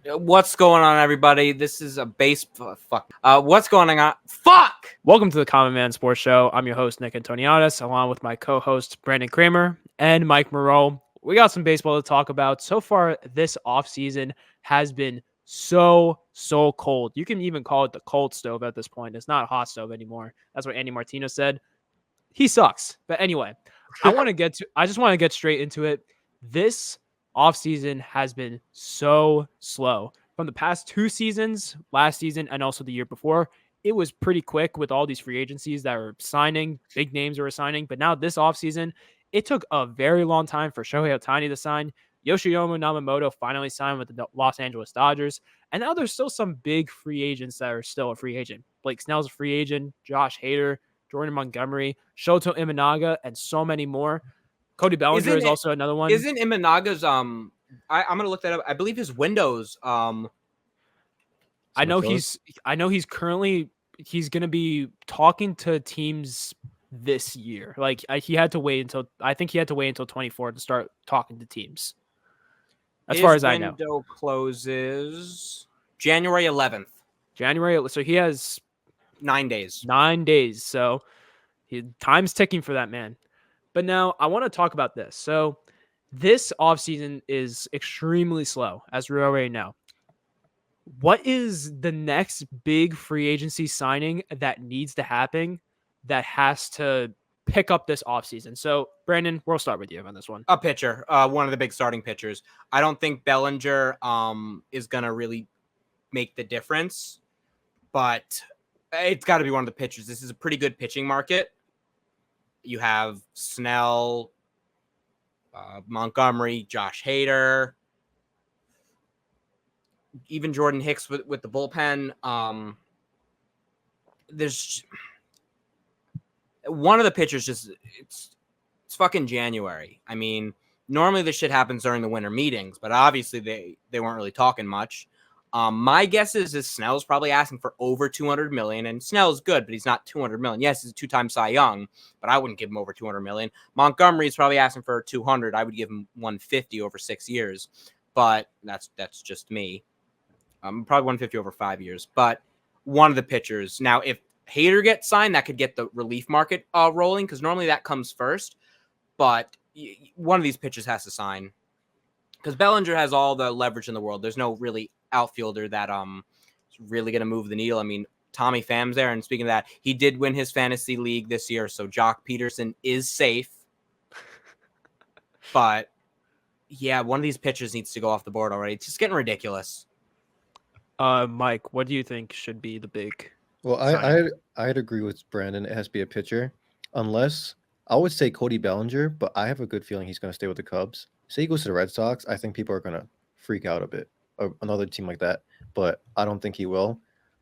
What's going on, everybody? This is a fuck. What's going on? Fuck! Welcome to the Common Man Sports Show. I'm your host, Nick Antoniadis, along with my co-host, Brandon Kramer and Mike Moreau. We got some baseball to talk about. So far, this offseason has been so cold. You can even call it the cold stove at this point. It's not a hot stove anymore. That's what Andy Martino said. He sucks. But anyway, I just want to get straight into it. This offseason has been so slow. From the past 2 seasons, last season and also the year before, it was pretty quick with all these free agencies that were signing, big names were signing. But now this offseason, it took a very long time for Shohei Ohtani to sign. Yoshiomo Namamoto finally signed with the Los Angeles Dodgers. And now there's still some big free agents that are still a free agent. Blake Snell's a free agent, Josh Hader, Jordan Montgomery, Shoto Imanaga, and so many more. Cody Bellinger is also another one. Isn't Imanaga's I'm gonna look that up. I believe his windows I know he's gonna be talking to teams this year. Like he had to wait until 24 to start talking to teams. As far as I know, window closes January 11th. So he has 9 days. 9 days. So time's ticking for that man. But now I want to talk about this. So this offseason is extremely slow, as we already know. What is the next big free agency signing that needs to happen that has to pick up this offseason? So, Brandon, we'll start with you on this one. A pitcher, one of the big starting pitchers. I don't think Bellinger is going to really make the difference, but it's got to be one of the pitchers. This is a pretty good pitching market. You have Snell, Montgomery, Josh Hader, even Jordan Hicks with the bullpen. There's one of the pitchers it's fucking January. I mean, normally this shit happens during the winter meetings, but obviously they weren't really talking much. My guess is Snell's probably asking for over $200 million, and Snell's good, but he's not $200 million. Yes, he's a 2-time Cy Young, but I wouldn't give him over $200 million. Montgomery's probably asking for $200. I would give him $150 over 6 years, but that's just me. Probably $150 over 5 years, but one of the pitchers. Now, if Hader gets signed, that could get the relief market rolling, because normally that comes first, but one of these pitchers has to sign, because Bellinger has all the leverage in the world. There's no really outfielder that is really going to move the needle. I mean, Tommy Pham's there, and speaking of that, he did win his fantasy league this year, so Jock Peterson is safe. But yeah, one of these pitchers needs to go off the board already. It's just getting ridiculous. Mike, what do you think should be the big? Well, I'd agree with Brandon. It has to be a pitcher, unless I would say Cody Bellinger, but I have a good feeling he's going to stay with the Cubs. Say he goes to the Red Sox, I think people are going to freak out a bit. Another team like that, but I don't think he will.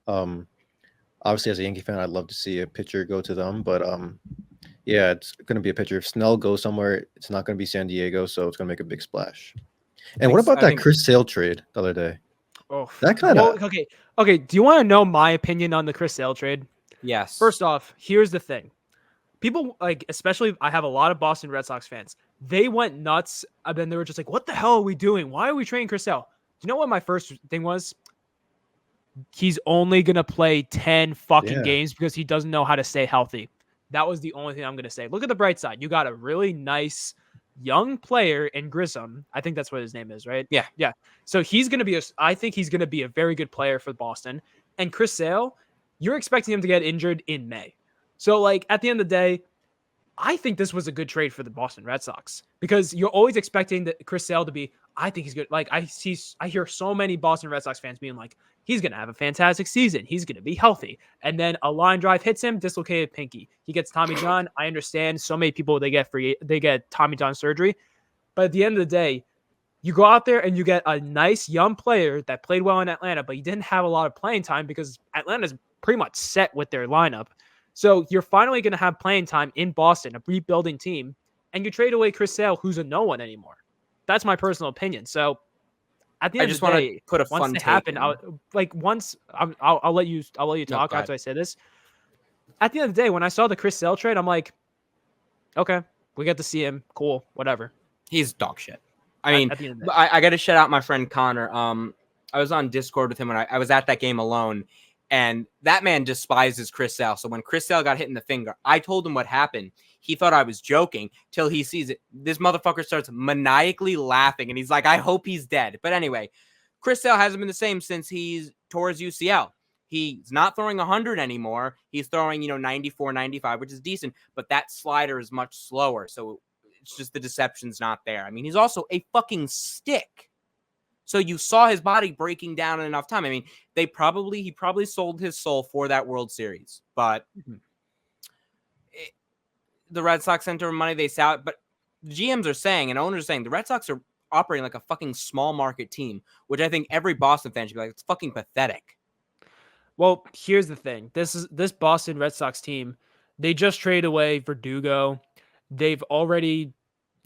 Obviously, as a Yankee fan, I'd love to see a pitcher go to them, but yeah, it's going to be a pitcher. If Snell goes somewhere, it's not going to be San Diego, so it's going to make a big splash. And what about that Chris Sale trade the other day? Oh, that kind of okay. Do you want to know my opinion on the Chris Sale trade? Yes. First off, here's the thing. People, especially I have a lot of Boston Red Sox fans. They went nuts, and then they were just like, what the hell are we doing? Why are we trading Chris Sale? Do you know what my first thing was? He's only going to play 10 fucking games because he doesn't know how to stay healthy. That was the only thing I'm going to say. Look at the bright side. You got a really nice young player in Grissom. I think that's what his name is, right? Yeah. So I think he's going to be a very good player for Boston. And Chris Sale, you're expecting him to get injured in May. So, at the end of the day, I think this was a good trade for the Boston Red Sox, because you're always expecting that Chris Sale to be, I think he's good. I hear so many Boston Red Sox fans being like, he's going to have a fantastic season. He's going to be healthy. And then a line drive hits him, dislocated pinky. He gets Tommy John. I understand so many people, they get Tommy John surgery. But at the end of the day, you go out there and you get a nice young player that played well in Atlanta, but he didn't have a lot of playing time because Atlanta's pretty much set with their lineup. So you're finally going to have playing time in Boston, a rebuilding team, and you trade away Chris Sale, who's a no one anymore. That's my personal opinion. So at the end of the day, put a once fun it happened, I'll let you talk after I say this. At the end of the day, when I saw the Chris Sale trade, I'm like, okay, we get to see him. Cool, whatever. He's dog shit. I mean, I got to shout out my friend Connor. I was on Discord with him when I was at that game alone, and that man despises Chris Sale. So when Chris Sale got hit in the finger, I told him what happened. He thought I was joking till he sees it. This motherfucker starts maniacally laughing, and he's like, I hope he's dead. But anyway, Chris Sale hasn't been the same since he's tore his UCL. He's not throwing 100 anymore. He's throwing, 94, 95, which is decent, but that slider is much slower. So it's just the deception's not there. I mean, he's also a fucking stick. So you saw his body breaking down in enough time. I mean, he probably sold his soul for that World Series, but the Red Sox sent over money, they saw it, but GMs are saying and owners are saying the Red Sox are operating like a fucking small market team, which I think every Boston fan should be like, it's fucking pathetic. Well, here's the thing. This Boston Red Sox team, they just traded away Verdugo. They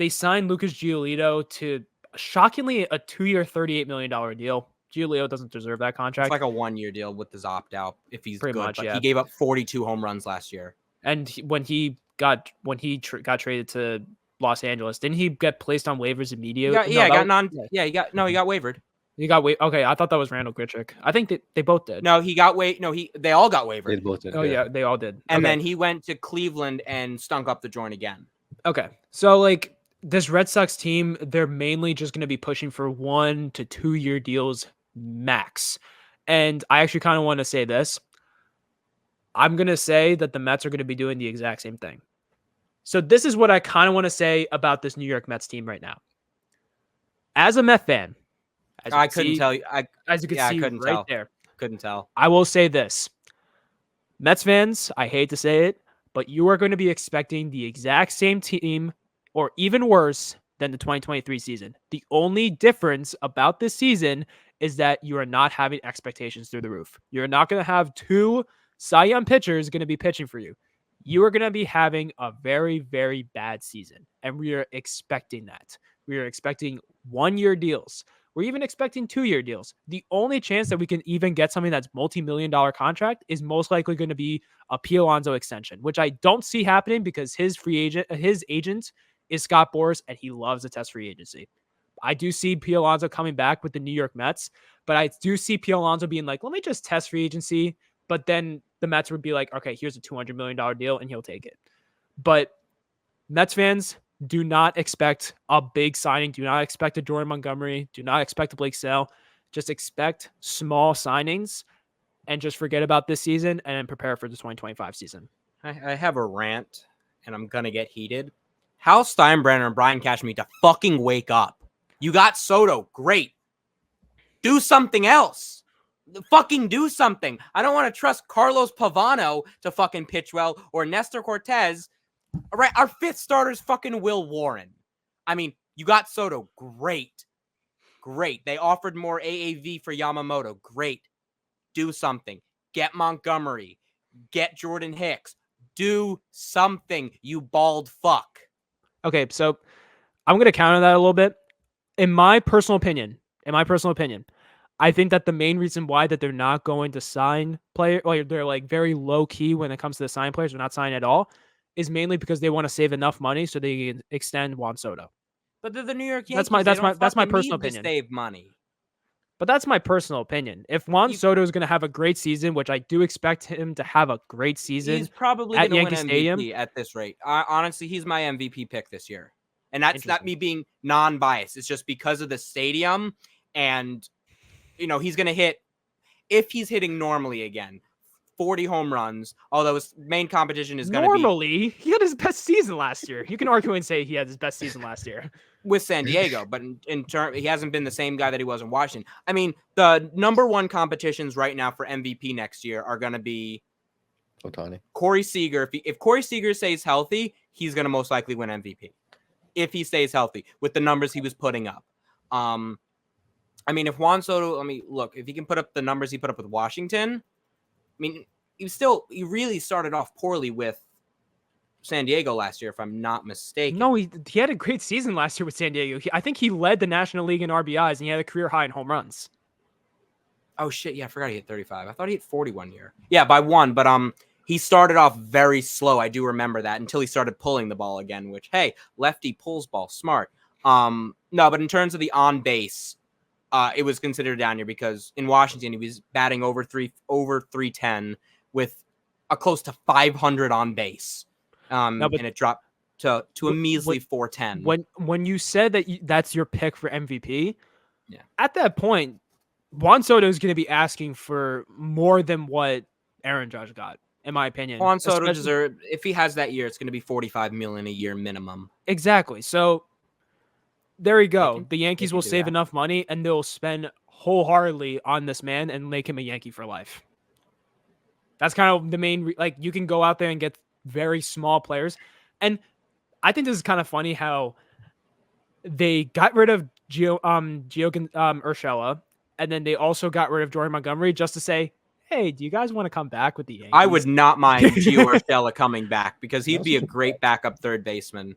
signed Lucas Giolito to shockingly a 2-year, $38 million deal. Giolito doesn't deserve that contract. It's like a 1-year deal with his opt-out if he's Pretty good, much, but yeah. he gave up 42 home runs last year. And when he got traded to Los Angeles, didn't he get placed on waivers immediately? He got waived. He got Okay, I thought that was Randall Grichuk. I think they both did. No, he got waived. No, they all got waived. They both did. Oh yeah, they all did. And then he went to Cleveland and stunk up the joint again. Okay, so like this Red Sox team, they're mainly just going to be pushing for 1 to 2 year deals max. And I actually kind of want to say this. I'm going to say that the Mets are going to be doing the exact same thing. So this is what I kind of want to say about this New York Mets team right now. As a Met fan, I couldn't tell you. As you can see right there. Couldn't tell. I will say this. Mets fans, I hate to say it, but you are going to be expecting the exact same team or even worse than the 2023 season. The only difference about this season is that you are not having expectations through the roof. You're not going to have 2 Cy Young pitchers going to be pitching for you. You are going to be having a very, very bad season, and we are expecting that. We are expecting 1-year deals. We're even expecting 2-year deals. The only chance that we can even get something that's multi-million-dollar contract is most likely going to be a P. Alonso extension, which I don't see happening because his agent is Scott Boras, and he loves to test free agency. I do see P. Alonso coming back with the New York Mets, but I do see P. Alonso being like, let me just test free agency. But then the Mets would be like, okay, here's a $200 million deal, and he'll take it. But Mets fans, do not expect a big signing. Do not expect a Jordan Montgomery. Do not expect a Blake Snell. Just expect small signings and just forget about this season and then prepare for the 2025 season. I have a rant, and I'm going to get heated. Hal Steinbrenner and Brian Cashman need to fucking wake up. You got Soto. Great. Do something else. Fucking do something. I don't want to trust Carlos Pavano to fucking pitch well or Nestor Cortez. All right, our 5th starter is fucking Will Warren. I mean, you got Soto. Great. They offered more AAV for Yamamoto. Great. Do something. Get Montgomery. Get Jordan Hicks. Do something, you bald fuck. Okay, so I'm going to counter that a little bit. In my personal opinion, I think that the main reason why that they're not going to sign players, like they're like very low key when it comes to the sign players, they're not signing at all, is mainly because they want to save enough money so they can extend Juan Soto. But they're the New York Yankees. That's my personal opinion. To save money. But that's my personal opinion. If Juan Soto is going to have a great season, which I do expect him to have a great season, he's probably at going Yankee to win MVP Stadium at this rate. Honestly, he's my MVP pick this year. And that's not me being non-biased. It's just because of the stadium. And, he's going to hit, if he's hitting normally again, 40 home runs, although his main competition is going to be... Normally? He had his best season last year. You can argue and say he had his best season last year. With San Diego, but in turn, he hasn't been the same guy that he was in Washington. I mean, the number 1 competitions right now for MVP next year are going to be Ohtani. Corey Seager. If Corey Seager stays healthy, he's going to most likely win MVP. If he stays healthy with the numbers he was putting up. I mean, if Juan Soto, look, if he can put up the numbers he put up with Washington, he really started off poorly with San Diego last year, if I'm not mistaken. No, he had a great season last year with San Diego. I think he led the National League in RBIs, and he had a career high in home runs. Oh, shit. Yeah, I forgot he hit 35. I thought he hit 40 one year. Yeah, by 1. But he started off very slow. I do remember that until he started pulling the ball again, which, hey, lefty pulls ball. Smart. No, but in terms of the on-base, it was considered a down year because in Washington he was batting over 310 with a close to 500 on base, No, but and it dropped to a measly 410. When you said that that's your pick for MVP, Yeah. At that point, Juan Soto is going to be asking for more than what Aaron Judge got, in my opinion. Juan Soto deserves, if he has that year, it's going to be $45 million a year minimum. Exactly. So there you go. The They Yankees can will do save that. enough money and they'll spend wholeheartedly on this man and make him a Yankee for life. That's kind of the main, like, you can go out there and get very small players. And I think this is kind of funny how they got rid of Gio Urshela, and then they also got rid of Jordan Montgomery just to say, hey, do you guys want to come back with the Yankees? I would not mind Gio Urshela coming back because he'd That's be a such a great backup third baseman.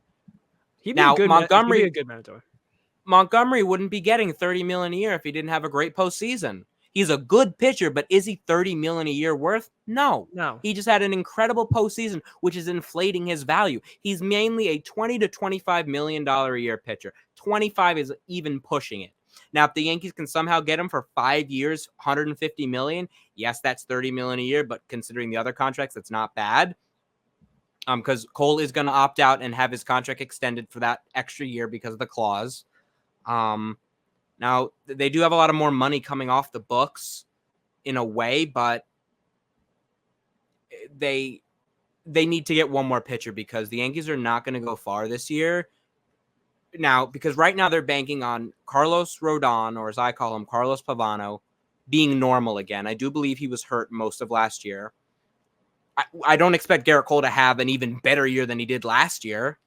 He'd be Now, a good Montgomery- he'd be a good mentor. Montgomery wouldn't be getting $30 million a year if he didn't have a great postseason. He's a good pitcher, but is he $30 million a year worth? No. He just had an incredible postseason, which is inflating his value. He's mainly a $20 to $25 million a year pitcher. 25 is even pushing it. Now, if the Yankees can somehow get him for 5 years, $150 million, yes, that's $30 million a year, but considering the other contracts, that's not bad. Because Cole is going to opt out and have his contract extended for that extra year because of the clause. Now, they do have a lot of more money coming off the books in a way, but they need to get one more pitcher because the Yankees are not going to go far this year. Now, because right now they're banking on Carlos Rodon, or as I call him, Carlos Pavano, being normal again. I do believe he was hurt most of last year. I don't expect Garrett Cole to have an even better year than he did last year.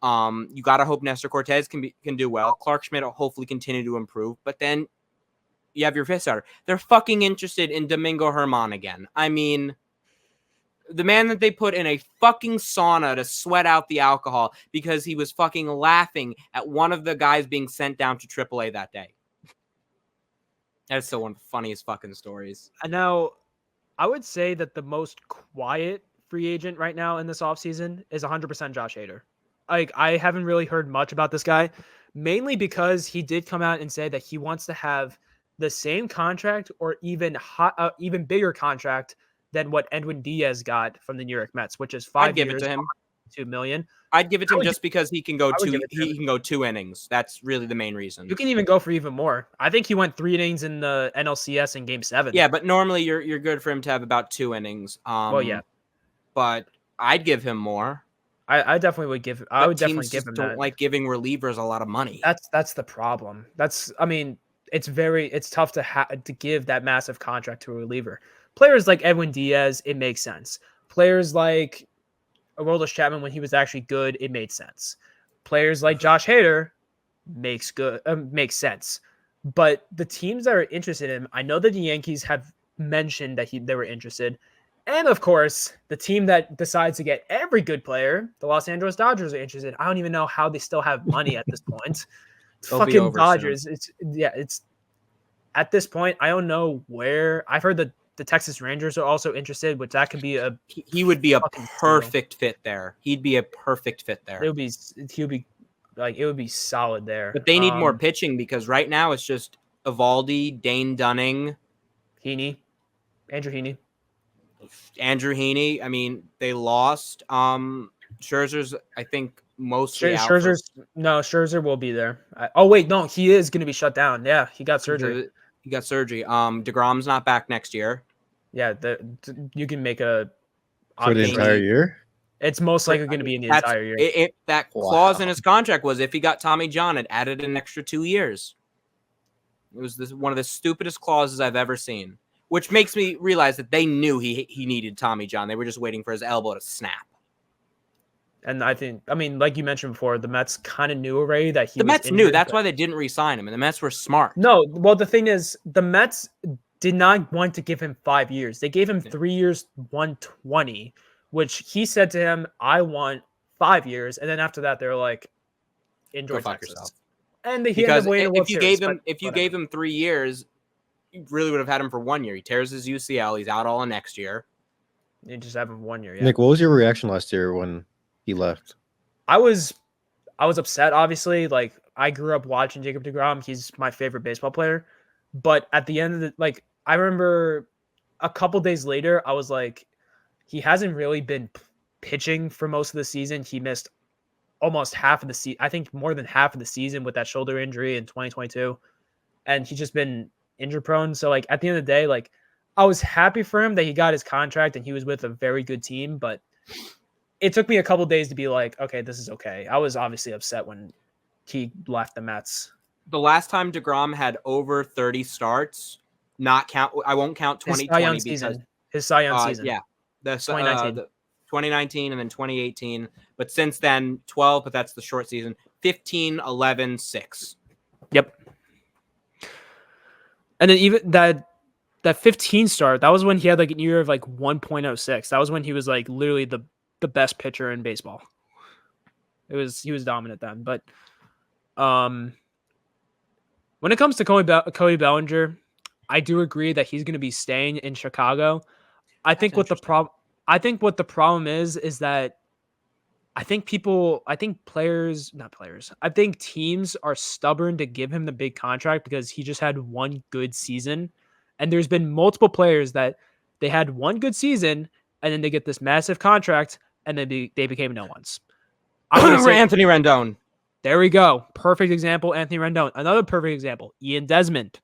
You got to hope Nestor Cortez can do well. Clark Schmidt will hopefully continue to improve. But then you have your fifth starter. They're fucking interested in Domingo Germán again. I mean, the man that they put in a fucking sauna to sweat out the alcohol because he was fucking laughing at one of the guys being sent down to AAA that day. That's still one of the funniest fucking stories. Now, I would say that the most quiet free agent right now in this offseason is 100% Josh Hader. Like, I haven't really heard much about this guy, mainly because he did come out and say that he wants to have the same contract or even bigger contract than what Edwin Diaz got from the New York Mets, which is 5 years, I'd give it to him. $2 million. I'd give it to him just because he can go I would give two. it to him. He can go 2 innings. That's really the main reason. You can even go for even more. I think he went 3 innings in the NLCS in Game 7. Yeah, but normally you're good for him to have about 2 innings. Well, yeah, but I'd give him more. I definitely would give. I But would definitely teams give just him don't that. like giving relievers a lot of money. That's the problem. I mean, it's tough to give that massive contract to a reliever. Players like Edwin Diaz, it makes sense. Players like Aroldis Chapman, when he was actually good, it made sense. Players like Josh Hader makes sense. But the teams that are interested in him, I know that the Yankees have mentioned that they were interested. And of course, the team that decides to get every good player, the Los Angeles Dodgers, are interested. I don't even know how they still have money at this point. They'll be Fucking over Dodgers. It's at this point, I don't know where. I've heard that the Texas Rangers are also interested, which that could be he would be a fucking perfect fit there. He'd be a perfect fit there. it would be solid there. But they need more pitching because right now it's just Evaldi, Dane Dunning, Andrew Heaney. Andrew Heaney. I mean, they lost. Scherzer's, I think, mostly out. Scherzer will be there. Oh wait, no, he is going to be shut down. Yeah, he got surgery. He got surgery. DeGrom's not back next year. Yeah, you can make a For the entire year? It's most likely going to be in the entire year. That clause in his contract was if he got Tommy John, it added an extra 2 years. It was one of the stupidest clauses I've ever seen, which makes me realize that they knew he needed Tommy John. They were just waiting for his elbow to snap. And I mean, like you mentioned before, the Mets kind of knew already that the Mets knew. That's why they didn't re-sign him, and the Mets were smart. No, well, the thing is, the Mets did not want to give him 5 years. They gave him 3 years, 120, which he said to him, "I want 5 years," and then after that, they're like, "Enjoy Texas." Yourself. And he ended up winning if you gave him 3 years, you really would have had him for 1 year. He tears his UCL. He's out all of next year. You just have him 1 year. Yeah. Nick, what was your reaction last year when he left? I was upset, obviously. Like, I grew up watching Jacob deGrom. He's my favorite baseball player. But at the end of the I remember a couple days later, I was like, he hasn't really been pitching for most of the season. He missed almost half of the season. I think more than half of the season with that shoulder injury in 2022. And he's just been injury prone. So like at the end of the day, like I was happy for him that he got his contract and he was with a very good team, but it took me a couple days to be like, okay, this is okay. I was obviously upset when he left the Mets. The last time DeGrom had over 30 starts, I won't count 2020 because his Cy Young season. Yeah. The 2019. 2019 and then 2018. But since then, 12, but that's the short season. 15, 11, 6. Yep. And then even that 15 start, that was when he had like a year of like 1.06. That was when he was like literally the best pitcher in baseball. He was dominant then. But when it comes to Cody Bellinger, I do agree that he's going to be staying in Chicago. I think what the problem is that I think teams are stubborn to give him the big contract because he just had one good season. And there's been multiple players that they had one good season and then they get this massive contract and then they became no ones. Anthony Rendon. There we go. Perfect example, Anthony Rendon. Another perfect example, Ian Desmond.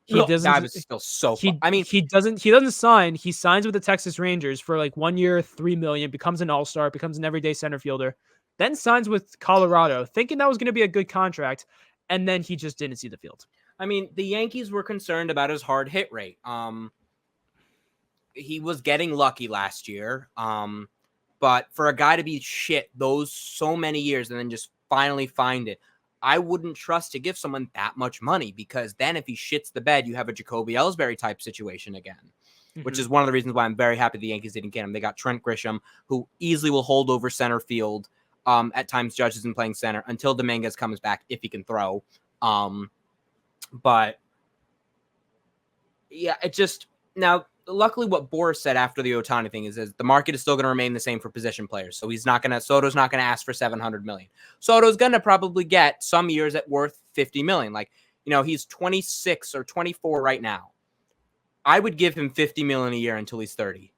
That was still so fun. He doesn't sign. He signs with the Texas Rangers for like 1 year, $3 million, becomes an all-star, becomes an everyday center fielder, then signs with Colorado, thinking that was going to be a good contract, and then he just didn't see the field. I mean, the Yankees were concerned about his hard hit rate. He was getting lucky last year. But for a guy to be shit those so many years and then just finally find it, I wouldn't trust to give someone that much money because then if he shits the bed, you have a Jacoby Ellsbury type situation again, which is one of the reasons why I'm very happy the Yankees didn't get him. They got Trent Grisham, who easily will hold over center field. At times, Judge isn't playing center until Dominguez comes back if he can throw. But yeah, it just now. Luckily, what Boris said after the Ohtani thing is the market is still going to remain the same for position players. So Soto's not going to ask for $700 million. Soto's going to probably get some years at worth $50 million. Like, he's 26 or 24 right now. I would give him $50 million a year until he's 30,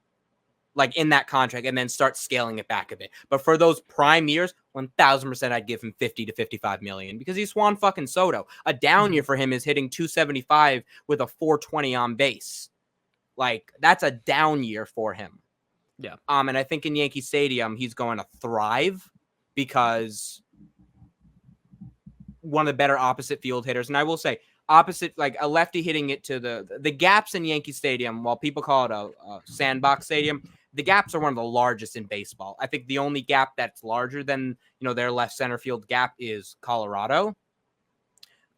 like in that contract, and then start scaling it back a bit. But for those prime years, 1,000% I'd give him 50 to 55 million because he's Juan fucking Soto. A down year for him is hitting 275 with a 420 on base. Like, that's a down year for him. Yeah. And I think in Yankee Stadium, he's going to thrive because one of the better opposite field hitters. And I will say, opposite, like a lefty hitting it to the gaps in Yankee Stadium, while people call it a sandbox stadium, the gaps are one of the largest in baseball. I think the only gap that's larger than, their left center field gap is Colorado.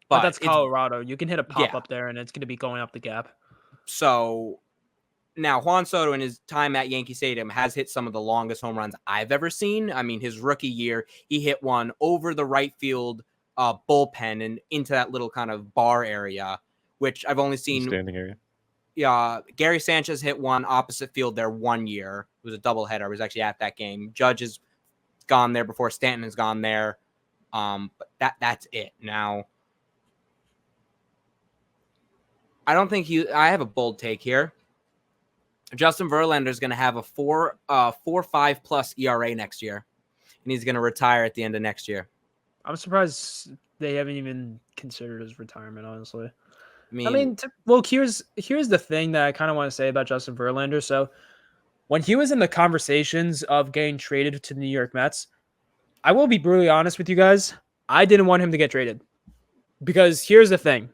But that's Colorado. You can hit a pop up there, and it's going to be going up the gap. So now Juan Soto in his time at Yankee Stadium has hit some of the longest home runs I've ever seen. I mean, his rookie year, he hit one over the right field bullpen and into that little kind of bar area, which I've only seen. Standing area. Yeah, Gary Sanchez hit one opposite field there 1 year. It was a doubleheader. I was actually at that game. Judge has gone there before. Stanton has gone there. But that's it. Now, I don't think I have a bold take here. Justin Verlander is going to have a 4.5 plus ERA next year, and he's going to retire at the end of next year. I'm surprised they haven't even considered his retirement, honestly. I mean, here's the thing that I kind of want to say about Justin Verlander. So when he was in the conversations of getting traded to the New York Mets, I will be brutally honest with you guys. I didn't want him to get traded because here's the thing.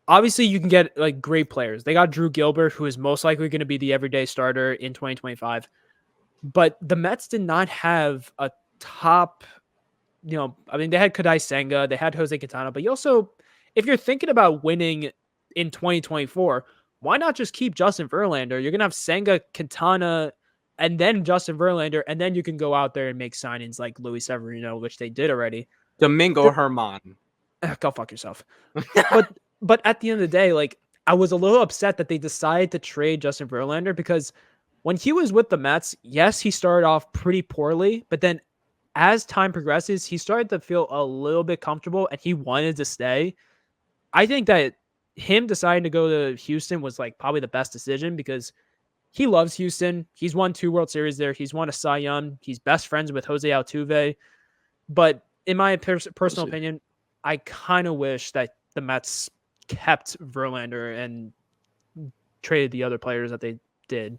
Obviously, you can get like great players. They got Drew Gilbert, who is most likely going to be the everyday starter in 2025. But the Mets did not have a top, they had Kadai Senga, they had Jose Quintana, but you also, if you're thinking about winning in 2024, why not just keep Justin Verlander? You're going to have Senga, Quintana, and then Justin Verlander, and then you can go out there and make signings like Luis Severino, which they did already. Domingo Germán. Go fuck yourself. But at the end of the day, like, I was a little upset that they decided to trade Justin Verlander because when he was with the Mets, yes, he started off pretty poorly, but then as time progresses, he started to feel a little bit comfortable and he wanted to stay. I think that him deciding to go to Houston was like probably the best decision because he loves Houston. He's won 2 World Series there. He's won a Cy Young. He's best friends with Jose Altuve. But in my personal opinion, I kind of wish that the Mets kept Verlander and traded the other players that they did.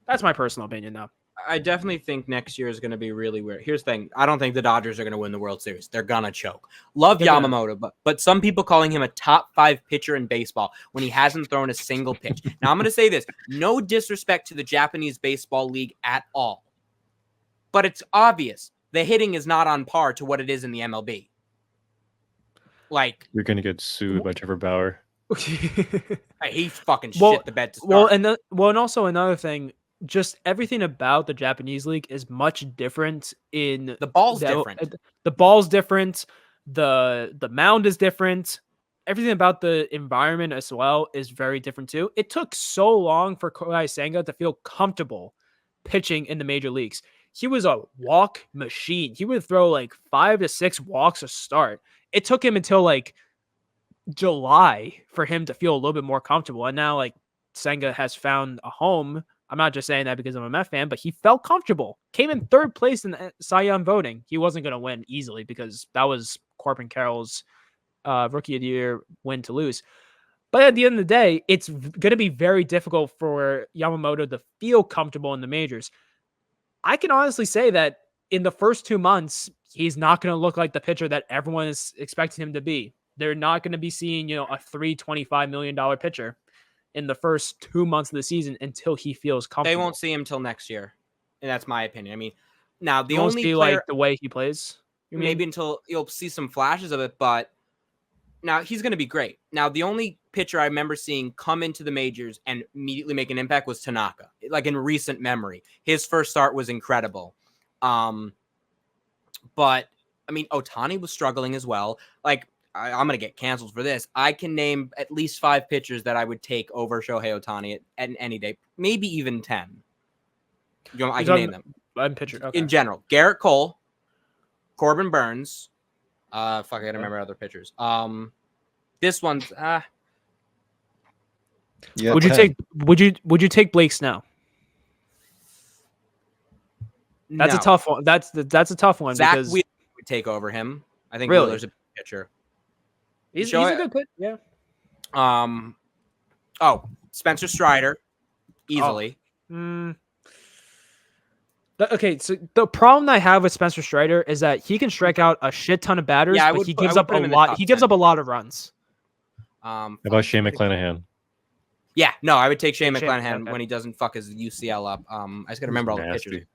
That's my personal opinion now. I definitely think next year is going to be really weird. Here's the thing. I don't think the Dodgers are going to win the World Series. They're going to choke. Love Yamamoto, but some people calling him a top 5 pitcher in baseball when he hasn't thrown a single pitch. Now, I'm going to say this. No disrespect to the Japanese Baseball League at all. But it's obvious. The hitting is not on par to what it is in the MLB. Like, you're going to get sued by Trevor Bauer. He fucking shit the bed to start. And also another thing, just everything about the Japanese league is much different. In the ball's different. The ball's different. The mound is different. Everything about the environment as well is very different too. It took so long for Kodai Senga to feel comfortable pitching in the major leagues. He was a walk machine. He would throw like 5 to 6 walks a start. It took him until like July for him to feel a little bit more comfortable. And now like Senga has found a home. I'm not just saying that because I'm a Met fan, but he felt comfortable. Came in 3rd place in the Cy Young voting. He wasn't going to win easily because that was Corbin Carroll's Rookie of the Year win to lose. But at the end of the day, it's going to be very difficult for Yamamoto to feel comfortable in the majors. I can honestly say that in the first 2 months, he's not going to look like the pitcher that everyone is expecting him to be. They're not going to be seeing, a $325 million pitcher in the first 2 months of the season until he feels comfortable. They won't see him till next year. And that's my opinion. I mean, now the you only see player, like the way he plays, maybe until you'll see some flashes of it, but now he's going to be great. Now, the only pitcher I remember seeing come into the majors and immediately make an impact was Tanaka, like in recent memory. His first start was incredible. But I mean, Ohtani was struggling as well. Like, I'm going to get canceled for this. I can name at least 5 pitchers that I would take over Shohei Ohtani at any day, maybe even 10. I can name them. I'm pitcher. Okay. In general, Garrett Cole, Corbin Burns. I gotta remember other pitchers. This one's Yeah, would you take Blake Snell? That's a tough one. That's a tough one. Zach because Wheeler would take over him. I think Really? Wheeler's a pitcher. he's a good pitcher. Yeah. Spencer Strider, easily. Okay, so the problem I have with Spencer Strider is that he can strike out a shit ton of batters, but he gives up a lot. He gives up a lot of runs. How about Shane McClanahan? Yeah, no, I would take Shane McClanahan when he doesn't fuck his UCL up. I just gotta remember all the pitchers.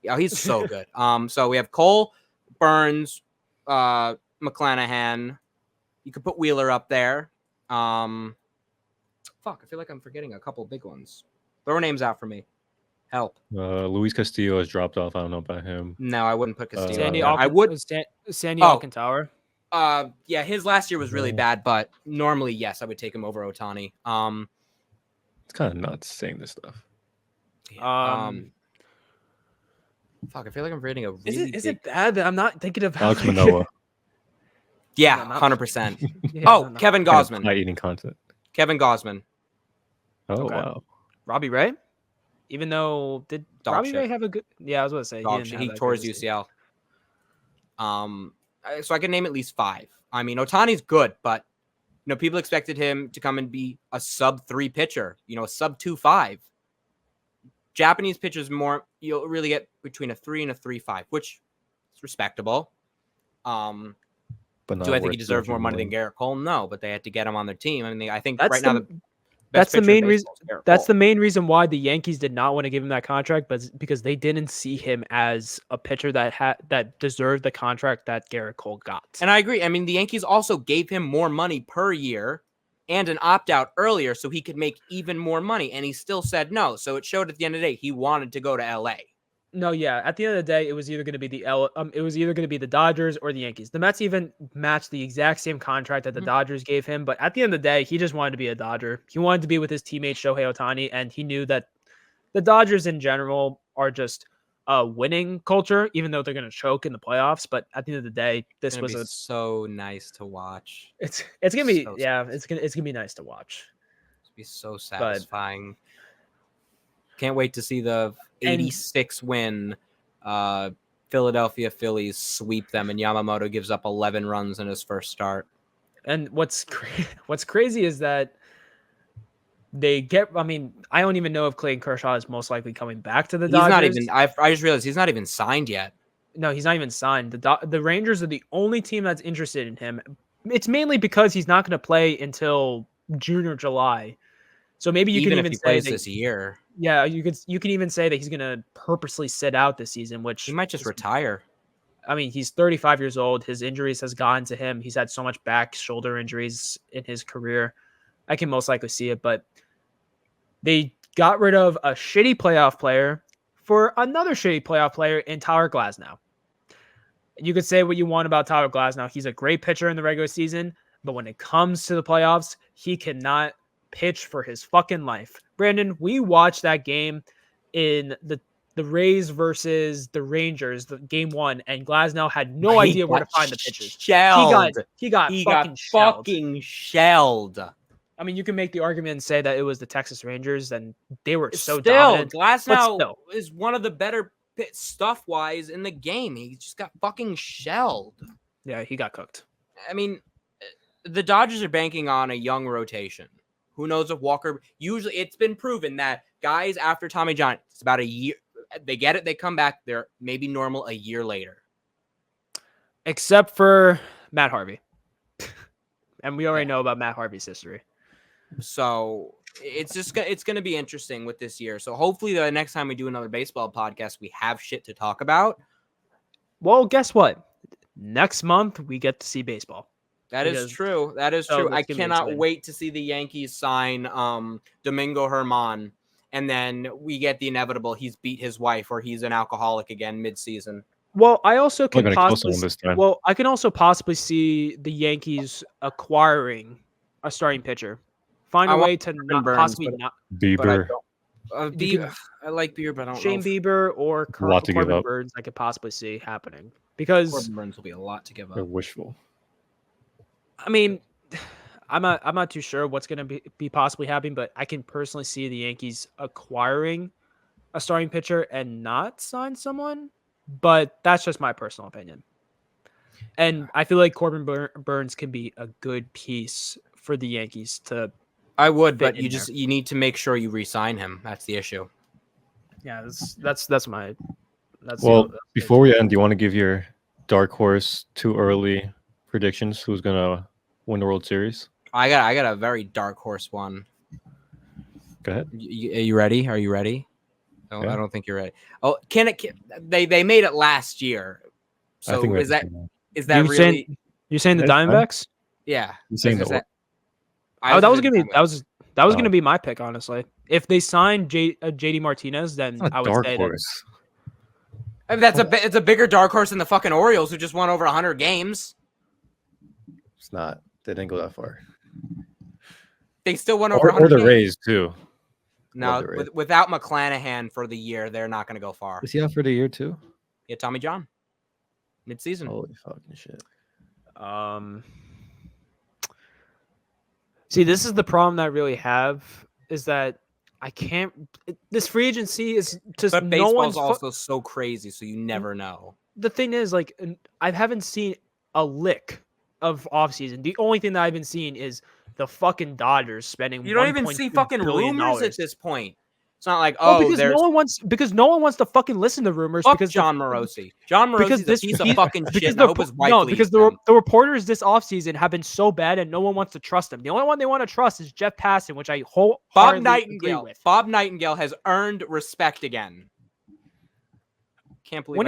Yeah, he's so good. So we have Cole, Burns, McClanahan. You could put Wheeler up there. I feel like I'm forgetting a couple big ones. Throw names out for me. Help. Luis Castillo has dropped off. I don't know about him. No, I wouldn't put Castillo. I would. Sandy Alcantara. Yeah, his last year was really bad, but normally, yes, I would take him over Ohtani. It's kind of nuts saying this stuff. I feel like I'm reading a really Is it bad that I'm not thinking of Alex Manoah? Yeah, 100%. Kevin Gausman. Not eating content. Kevin Gausman. Oh, wow. Robbie Ray? Even though, did Robbie Ray have a good... Yeah, I was going to say. He tore his UCL. So I can name at least 5. I mean, Ohtani's good, but, people expected him to come and be a sub-3 pitcher, a sub-2.5. Japanese pitchers you'll really get between a 3 and a 3.5, which is respectable. But do I think he deserves more money than Garrett Cole? No, but they had to get him on their team. I mean, I think that's now that's the main reason. That's the main reason why the Yankees did not want to give him that contract, but because they didn't see him as a pitcher that deserved the contract that Garrett Cole got. And I agree. I mean, the Yankees also gave him more money per year and an opt-out earlier so he could make even more money, and he still said no. So it showed at the end of the day he wanted to go to LA. No, yeah. At the end of the day, it was either going to be the Dodgers or the Yankees. The Mets even matched the exact same contract that the Dodgers gave him, but at the end of the day, he just wanted to be a Dodger. He wanted to be with his teammate Shohei Ohtani, and he knew that the Dodgers in general are just a winning culture, even though they're going to choke in the playoffs. But at the end of the day, this was so nice to watch. It's gonna be So it's gonna be nice to watch. It's gonna be so satisfying. Can't wait to see the 86 win. Philadelphia Phillies sweep them, and Yamamoto gives up 11 runs in his first start. And what's crazy is that they get. I mean, I don't even know if Clayton Kershaw is most likely coming back to the Dodgers. He's not even. I just realized he's not even signed yet. No, he's not even signed. The Rangers are the only team that's interested in him. It's mainly because he's not going to play until June or July. So maybe you can even say plays this year. Yeah, you can even say that he's going to purposely sit out this season, which he might just retire. I mean, he's 35 years old. His injuries has gotten to him. He's had so much back, shoulder injuries in his career. I can most likely see it, but they got rid of a shitty playoff player for another shitty playoff player in Tyler Glasnow. You could say what you want about Tyler Glasnow. He's a great pitcher in the regular season, but when it comes to the playoffs, he cannot pitch for his fucking life. Brandon, we watched that game in the Rays versus the Rangers, the game 1, and Glasnow had no idea where to find the pitchers. He got fucking shelled. I mean, you can make the argument and say that it was the Texas Rangers, and they were so dominant. Glasnow is one of the better stuff-wise in the game. He just got fucking shelled. Yeah, he got cooked. I mean, the Dodgers are banking on a young rotation. Who knows if Walker... Usually, it's been proven that guys after Tommy John, it's about a year... They get it, they come back, they're maybe normal a year later. Except for Matt Harvey. And we already know about Matt Harvey's history. So it's going to be interesting with this year. So hopefully the next time we do another baseball podcast, we have shit to talk about. Well, guess what? Next month, we get to see baseball. That is true. I cannot wait to see the Yankees sign Domingo Germán. And then we get the inevitable. He's beat his wife, or he's an alcoholic again mid-season. Well, I also can I can also possibly see the Yankees acquiring a starting pitcher. Find a way to not possibly not Bieber. I like Bieber, but I don't Shane know. Bieber or Corbin Burns. I could possibly see happening because Corbin Burns will be a lot to give up. They're wishful. I mean, I'm not too sure what's going to be possibly happening, but I can personally see the Yankees acquiring a starting pitcher and not sign someone. But that's just my personal opinion. And I feel like Corbin Burns can be a good piece for the Yankees to. I would, but you need to make sure you re-sign him. That's the issue. Yeah, that's my. Before we end, do you want to give your dark horse too early predictions? Who's gonna win the World Series? I got a very dark horse one. Go ahead. Are you ready? Are you ready? No, yeah. I don't think you're ready. Oh, they made it last year. So is that really? You're saying the Diamondbacks? Yeah. You're saying that was gonna be my pick, honestly. If they signed JD Martinez, then I would say horse. I mean, it's a bigger dark horse than the fucking Orioles, who just won over 100 games. It's not. They didn't go that far. They still won over 100 or the games. Rays too. No, without McClanahan for the year, they're not going to go far. Is he out for the year too? Yeah, Tommy John. Mid-season. Holy fucking shit. See, this is the problem that I really have is that I can't. This free agency is just. But baseball's also so crazy, so you never know. The thing is, like, I haven't seen a lick of offseason. The only thing that I've been seeing is the fucking Dodgers spending. You don't even see fucking rumors at this point. It's not like because no one wants to fucking listen to rumors. Because John Morosi. John Morosi's a piece of fucking shit. I hope his wife leaves because the reporters this offseason have been so bad and no one wants to trust them. The only one they want to trust is Jeff Passan, which I wholeheartedly agree with. Bob Nightingale has earned respect again. Can't believe when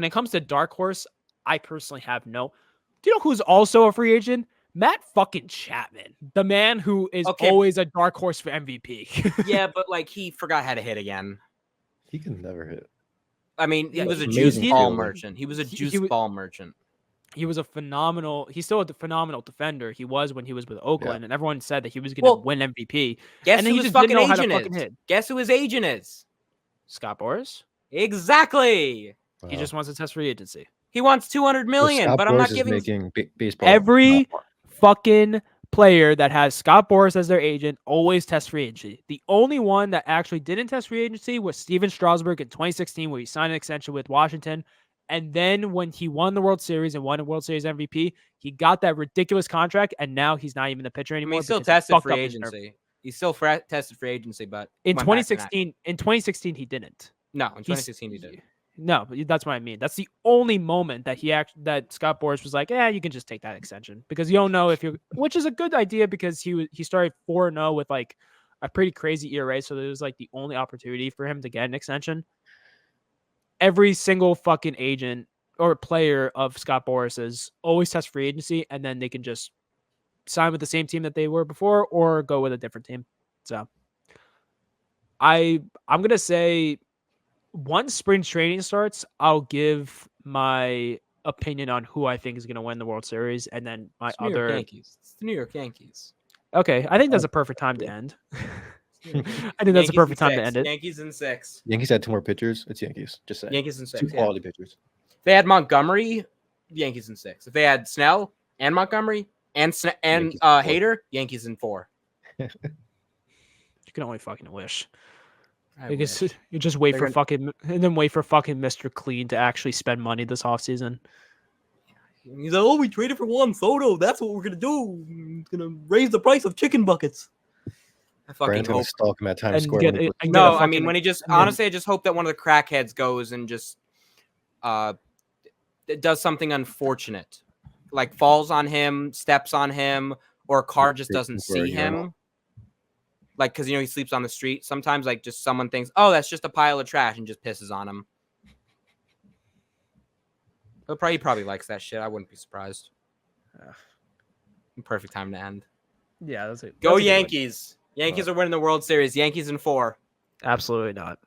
it comes to dark horse, I personally have no. Do you know who's also a free agent? Matt fucking Chapman, the man who is always a dark horse for MVP. Yeah, but like he forgot how to hit again. He can never hit. I mean, he was a juice ball merchant. He was a juice ball merchant. He was he's still a phenomenal defender. He was when he was with Oakland, and everyone said that he was going to win MVP. Guess who his fucking agent is? Guess who his agent is? Scott Boras? Exactly. He just wants to test free agency. He wants 200 million, Scott but I'm not Boras is giving. making baseball. Every fucking player that has Scott Boras as their agent always tests free agency. The only one that actually didn't test free agency was Steven Strasburg in 2016, where he signed an extension with Washington. And then when he won the World Series and won a World Series MVP, he got that ridiculous contract, and now he's not even the pitcher I anymore. mean, he still because he tested fucked free up his nerve. agency. He still tested free agency, but In went back to that. 2016, he didn't. No, in 2016 he did. No, but that's what I mean. That's the only moment that that Scott Boras was like, "Yeah, you can just take that extension," because you don't know if you're, which is a good idea because he started 4-0 with like a pretty crazy ERA, so it was like the only opportunity for him to get an extension. Every single fucking agent or player of Scott Boras's always test free agency, and then they can just sign with the same team that they were before or go with a different team. So I'm gonna say, once spring training starts, I'll give my opinion on who I think is going to win the World Series, and then my It's New York other. Yankees. It's the New York Yankees. Okay, I think that's a perfect time to end. I think that's a perfect time to end it. Yankees in 6. Yankees had 2 more pitchers. It's Yankees. Just saying. Yankees in 6. 2 quality pitchers. If they had Montgomery, Yankees in 6. If they had Snell and Montgomery and Yankees in 4. Hader, Yankees in 4. You can only fucking wish. I guess wish. you just wait They're for gonna- fucking and then wait for fucking Mr. Clean to actually spend money this offseason. He's like, oh, we traded for Juan Soto. That's what we're gonna do. It's gonna raise the price of chicken buckets. I fucking Brandon's gonna hope. stalk him at Times And Square. get when he it- puts- and get No, a I mean fucking- when he just and then- honestly, I just hope that one of the crackheads goes and just it does something unfortunate, like falls on him, steps on him, or a car just doesn't see him. Like, because he sleeps on the street. Sometimes, like, just someone thinks, "Oh, that's just a pile of trash," and just pisses on him. He probably likes that shit. I wouldn't be surprised. Perfect time to end. Yeah, that's it. Go Yankees! Yankees are winning the World Series. Yankees in 4. Absolutely not.